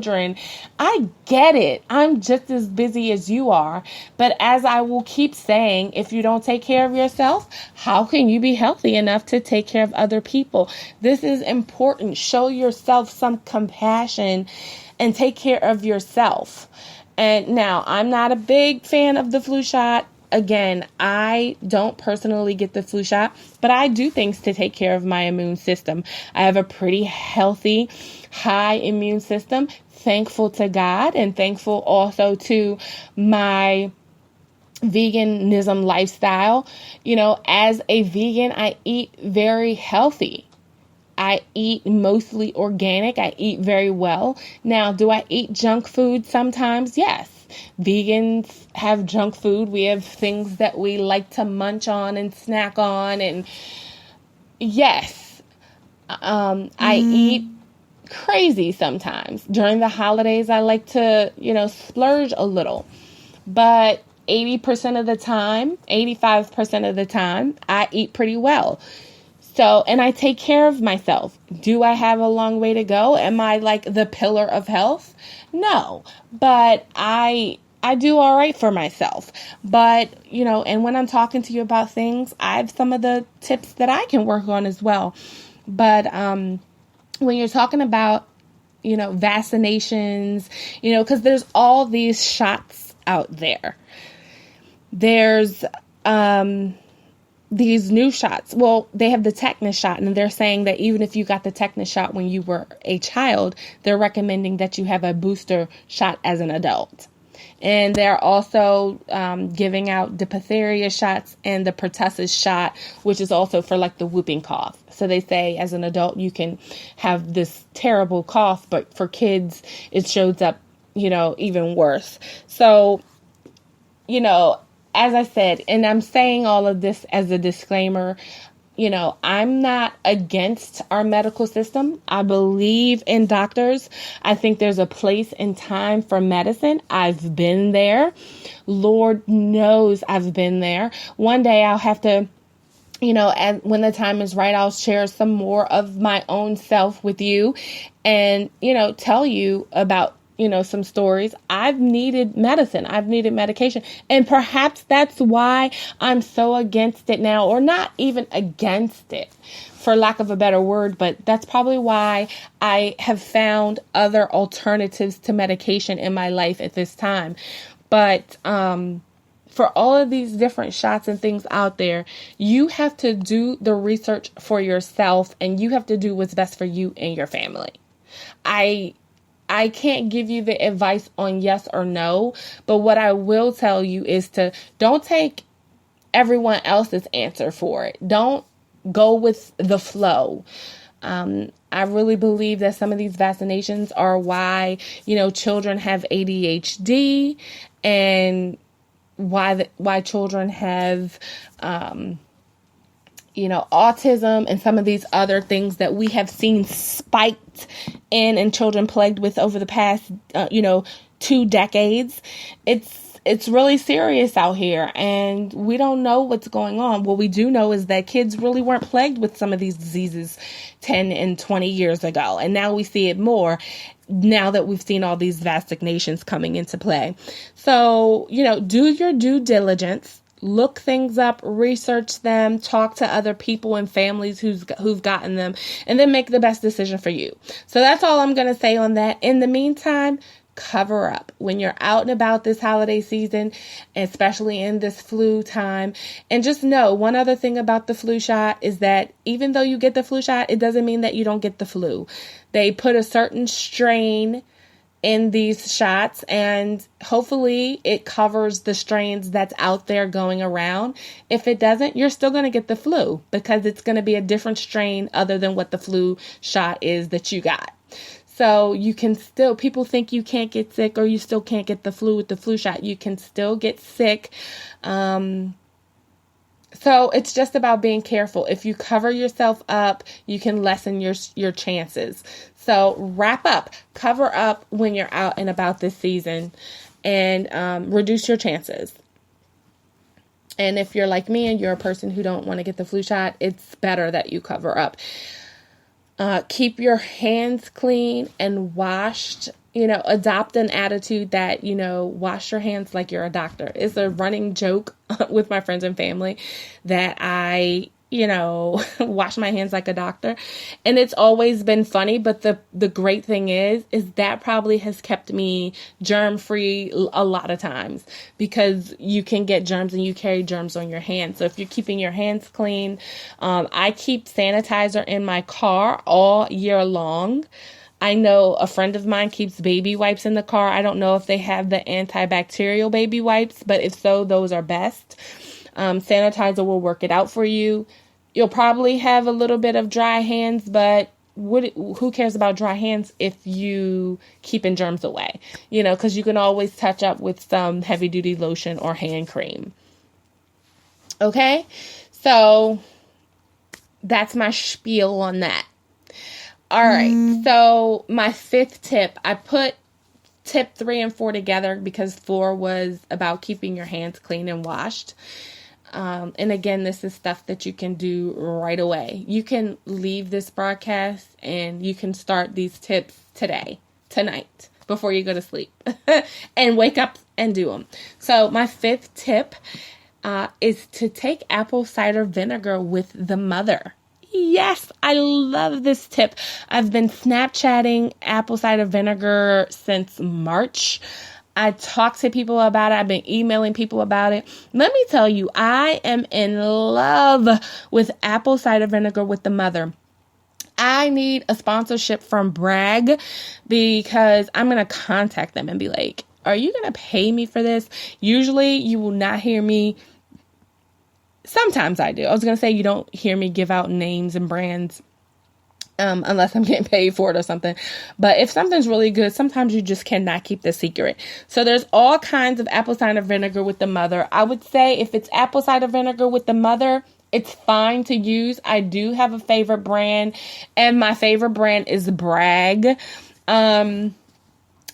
children. I get it. I'm just as busy as you are. But as I will keep saying, if you don't take care of yourself, how can you be healthy enough to take care of other people? This is important. Show yourself some compassion and take care of yourself. And now, I'm not a big fan of the flu shot. Again, I don't personally get the flu shot, but I do things to take care of my immune system. I have a pretty healthy, high immune system. Thankful to God and thankful also to my veganism lifestyle. As a vegan, I eat very healthy. I eat mostly organic. I eat very well. Now, do I eat junk food sometimes? Yes. Vegans have junk food. We have things that we like to munch on and snack on. And yes, I eat crazy sometimes. During the holidays, I like to, splurge a little. But 80% of the time, 85% of the time, I eat pretty well. So, and I take care of myself. Do I have a long way to go? Am I like the pillar of health? No, but I do all right for myself. But, and when I'm talking to you about things, I have some of the tips that I can work on as well. But when you're talking about, vaccinations, because there's all these shots out there. There's these new shots. Well, they have the tetanus shot, and they're saying that even if you got the tetanus shot when you were a child, they're recommending that you have a booster shot as an adult. And they're also giving out diphtheria shots and the pertussis shot, which is also for like the whooping cough. So they say as an adult, you can have this terrible cough, but for kids, it shows up, even worse. So, as I said, and I'm saying all of this as a disclaimer, I'm not against our medical system. I believe in doctors. I think there's a place and time for medicine. I've been there. Lord knows I've been there. One day I'll have to, and when the time is right, I'll share some more of my own self with you and, tell you about some stories. I've needed medicine. I've needed medication. And perhaps that's why I'm so against it now, or not even against it, for lack of a better word, but that's probably why I have found other alternatives to medication in my life at this time. But, for all of these different shots and things out there, you have to do the research for yourself, and you have to do what's best for you and your family. I can't give you the advice on yes or no, but what I will tell you is to don't take everyone else's answer for it. Don't go with the flow. I really believe that some of these vaccinations are why, children have ADHD and why children have, autism and some of these other things that we have seen spiked in children plagued with over the past, 2 decades. It's really serious out here, and we don't know what's going on. What we do know is that kids really weren't plagued with some of these diseases 10 and 20 years ago. And now we see it more now that we've seen all these vaccinations coming into play. So, do your due diligence. Look things up, research them, talk to other people and families who've gotten them, and then make the best decision for you. So that's all I'm going to say on that. In the meantime, cover up when you're out and about this holiday season, especially in this flu time. And just know one other thing about the flu shot is that even though you get the flu shot, it doesn't mean that you don't get the flu. They put a certain strain in these shots, and hopefully it covers the strains that's out there going around. If it doesn't, you're still going to get the flu because it's going to be a different strain other than what the flu shot is that you got. So you can still, people think you can't get sick or you still can't get the flu with the flu shot. You can still get sick. So it's just about being careful. If you cover yourself up, you can lessen your chances. So wrap up, cover up when you're out and about this season, and reduce your chances. And if you're like me and you're a person who don't want to get the flu shot, it's better that you cover up. Keep your hands clean and washed. Adopt an attitude that, wash your hands like you're a doctor. It's a running joke with my friends and family that I, wash my hands like a doctor. And it's always been funny. But the great thing is that probably has kept me germ free a lot of times, because you can get germs and you carry germs on your hands. So if you're keeping your hands clean, I keep sanitizer in my car all year long. I know a friend of mine keeps baby wipes in the car. I don't know if they have the antibacterial baby wipes, but if so, those are best. Sanitizer will work it out for you. You'll probably have a little bit of dry hands, but who cares about dry hands if you keeping germs away? Because you can always touch up with some heavy duty lotion or hand cream. Okay, so that's my spiel on that. All right, so my fifth tip, I put tip 3 and 4 together because 4 was about keeping your hands clean and washed. And again, this is stuff that you can do right away. You can leave this broadcast and you can start these tips tonight, before you go to sleep, and wake up and do them. So my fifth tip is to take apple cider vinegar with the mother. Yes, I love this tip. I've been Snapchatting apple cider vinegar since March. I talk to people about it. I've been emailing people about it. Let me tell you, I am in love with apple cider vinegar with the mother. I need a sponsorship from Bragg, because I'm going to contact them and be like, are you going to pay me for this? Usually you will not hear me. Sometimes I do. I was going to say you don't hear me give out names and brands unless I'm getting paid for it or something. But if something's really good, sometimes you just cannot keep the secret. So there's all kinds of apple cider vinegar with the mother. I would say if it's apple cider vinegar with the mother, it's fine to use. I do have a favorite brand, and my favorite brand is Bragg.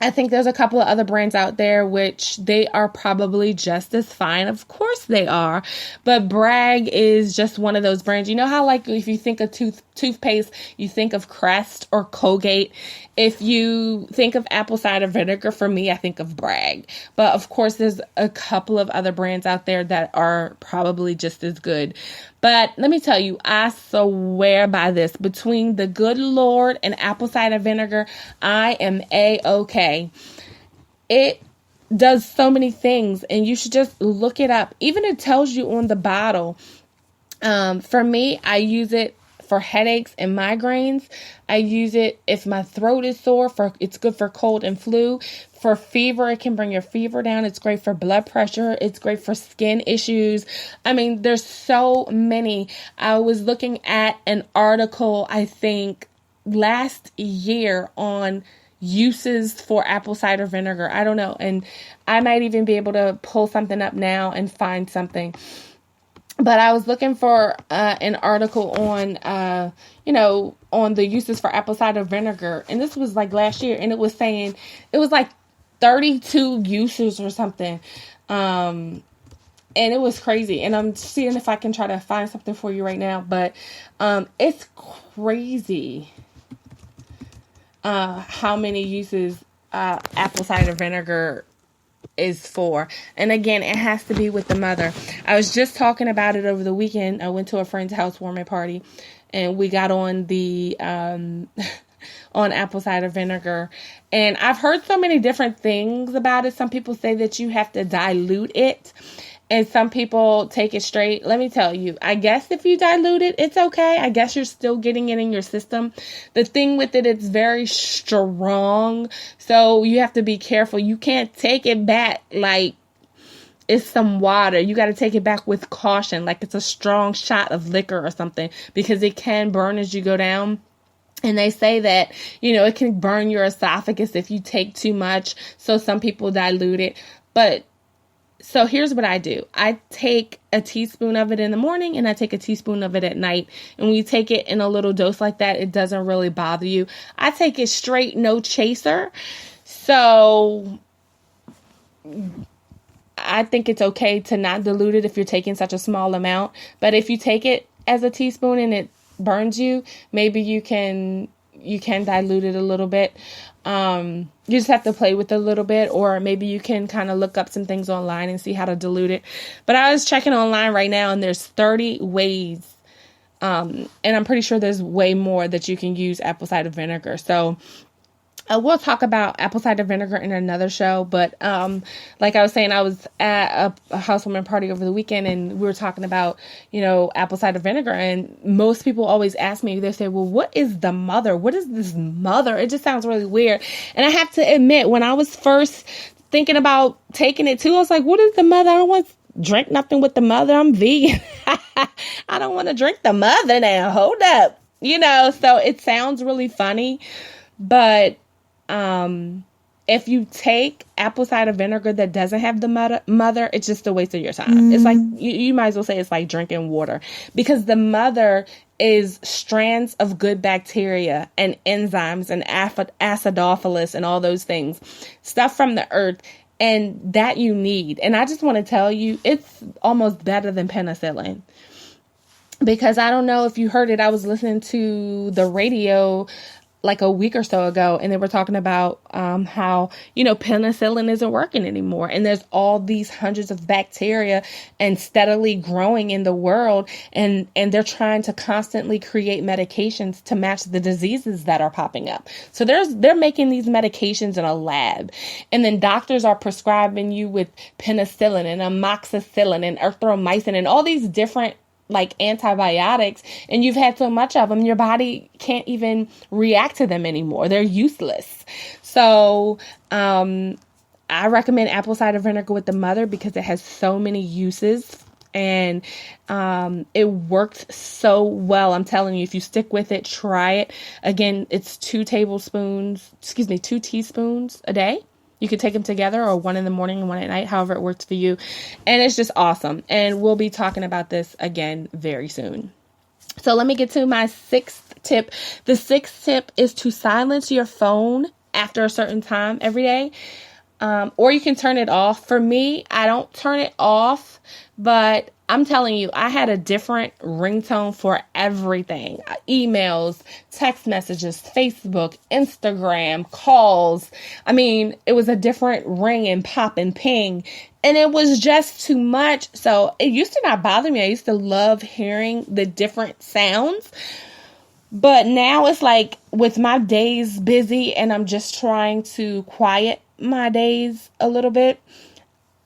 I think there's a couple of other brands out there which they are probably just as fine. Of course they are. But Bragg is just one of those brands. You know how, like, if you think of toothpaste, you think of Crest or Colgate. If you think of apple cider vinegar, for me, I think of Bragg. But of course, there's a couple of other brands out there that are probably just as good. But let me tell you, I swear by this. Between the good Lord and apple cider vinegar, I am A-okay. It does so many things, and you should just look it up. Even it tells you on the bottle. For me, I use it for headaches and migraines. I use it if my throat is sore. It's good for cold and flu. For fever, it can bring your fever down. It's great for blood pressure. It's great for skin issues. I mean, there's so many. I was looking at an article, I think, last year on uses for apple cider vinegar. I don't know. And I might even be able to pull something up now and find something. But I was looking for an article on, on the uses for apple cider vinegar. And this was like last year. And it was saying, it was like 32 uses or something. And it was crazy. And I'm seeing if I can try to find something for you right now. But it's crazy how many uses apple cider vinegar is for. And again, it has to be with the mother. I was just talking about it over the weekend. I went to a friend's housewarming party and we got on the on apple cider vinegar, and I've heard so many different things about it. Some people say that you have to dilute it, and some people take it straight. Let me tell you, I guess if you dilute it, it's okay. I guess you're still getting it in your system. The thing with it, it's very strong. So you have to be careful. You can't take it back like it's some water. You got to take it back with caution, like it's a strong shot of liquor or something, because it can burn as you go down. And they say that, it can burn your esophagus if you take too much. So some people dilute it. But so here's what I do. I take a teaspoon of it in the morning and I take a teaspoon of it at night. And when you take it in a little dose like that, it doesn't really bother you. I take it straight, no chaser. So I think it's okay to not dilute it if you're taking such a small amount. But if you take it as a teaspoon and it burns you, maybe you can dilute it a little bit. You just have to play with it a little bit, or maybe you can kind of look up some things online and see how to dilute it. But I was checking online right now, and there's 30 ways. And I'm pretty sure there's way more that you can use apple cider vinegar. So we'll talk about apple cider vinegar in another show, but like I was saying, I was at a housewarming party over the weekend, and we were talking about, apple cider vinegar, and most people always ask me, they say, well, what is the mother? What is this mother? It just sounds really weird. And I have to admit, when I was first thinking about taking it too, I was like, what is the mother? I don't want to drink nothing with the mother. I'm vegan. I don't want to drink the mother now. Hold up. So it sounds really funny, but if you take apple cider vinegar that doesn't have the mother, it's just a waste of your time. It's like, you might as well say it's like drinking water, because the mother is strands of good bacteria and enzymes and acidophilus and all those things, stuff from the earth, and that you need. And I just want to tell you, it's almost better than penicillin. Because I don't know if you heard it, I was listening to the radio like a week or so ago, and they were talking about how, penicillin isn't working anymore. And there's all these hundreds of bacteria and steadily growing in the world. And they're trying to constantly create medications to match the diseases that are popping up. So they're making these medications in a lab. And then doctors are prescribing you with penicillin and amoxicillin and erythromycin and all these different like antibiotics, and you've had so much of them, your body can't even react to them anymore. They're useless. So, I recommend apple cider vinegar with the mother because it has so many uses, and, it works so well. I'm telling you, if you stick with it, try it. Again, it's 2 teaspoons a day. You could take them together, or one in the morning and one at night, however it works for you. And it's just awesome. And we'll be talking about this again very soon. So let me get to my 6th tip. The 6th tip is to silence your phone after a certain time every day. Or you can turn it off. For me, I don't turn it off, but I'm telling you, I had a different ringtone for everything. Emails, text messages, Facebook, Instagram, calls. I mean, it was a different ring and pop and ping, and it was just too much. So it used to not bother me. I used to love hearing the different sounds. But now it's like, with my days busy and I'm just trying to quiet my days a little bit,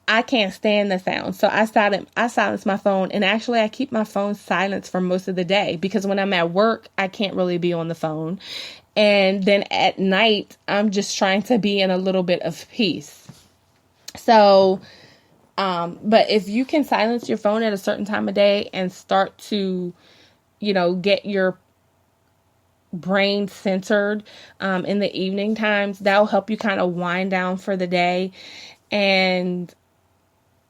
I can't stand the sound. So I silence my phone, and actually I keep my phone silenced for most of the day, because when I'm at work, I can't really be on the phone. And then at night, I'm just trying to be in a little bit of peace. So, but if you can silence your phone at a certain time of day and start to, get your brain centered, in the evening times, that'll help you kind of wind down for the day. And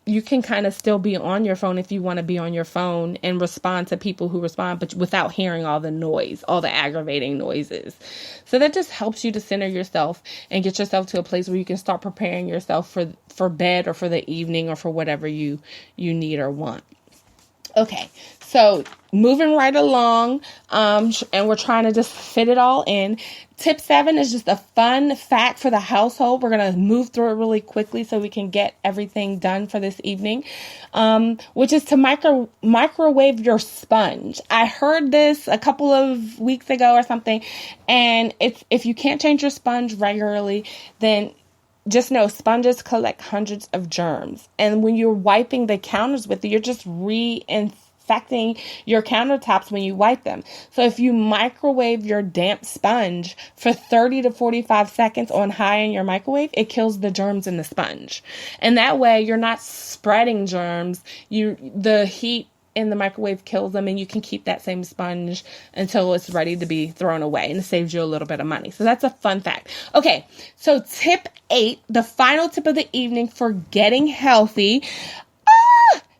you can kind of still be on your phone if you want to be on your phone and respond to people who respond, but without hearing all the noise, all the aggravating noises. So that just helps you to center yourself and get yourself to a place where you can start preparing yourself for bed, or for the evening, or for whatever you need or want. Okay, so moving right along, and we're trying to just fit it all in. Tip 7 is just a fun fact for the household. We're going to move through it really quickly so we can get everything done for this evening, which is to microwave your sponge. I heard this a couple of weeks ago or something, and if you can't change your sponge regularly, then just know sponges collect hundreds of germs. And when you're wiping the counters with it, you're just reinfecting your countertops when you wipe them. So if you microwave your damp sponge for 30 to 45 seconds on high in your microwave, it kills the germs in the sponge. And that way you're not spreading germs. The heat in the microwave kills them, and you can keep that same sponge until it's ready to be thrown away, and it saves you a little bit of money. So that's a fun fact. Okay, so tip 8, the final tip of the evening for getting healthy.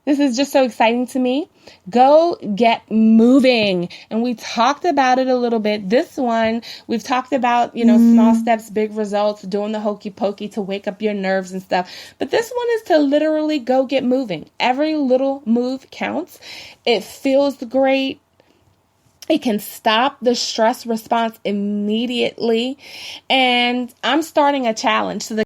This is just so exciting to me. Go get moving. And we talked about it a little bit. This one, we've talked about, small steps, big results, doing the hokey pokey to wake up your nerves and stuff. But this one is to literally go get moving. Every little move counts. It feels great. It can stop the stress response immediately. And I'm starting a challenge. So the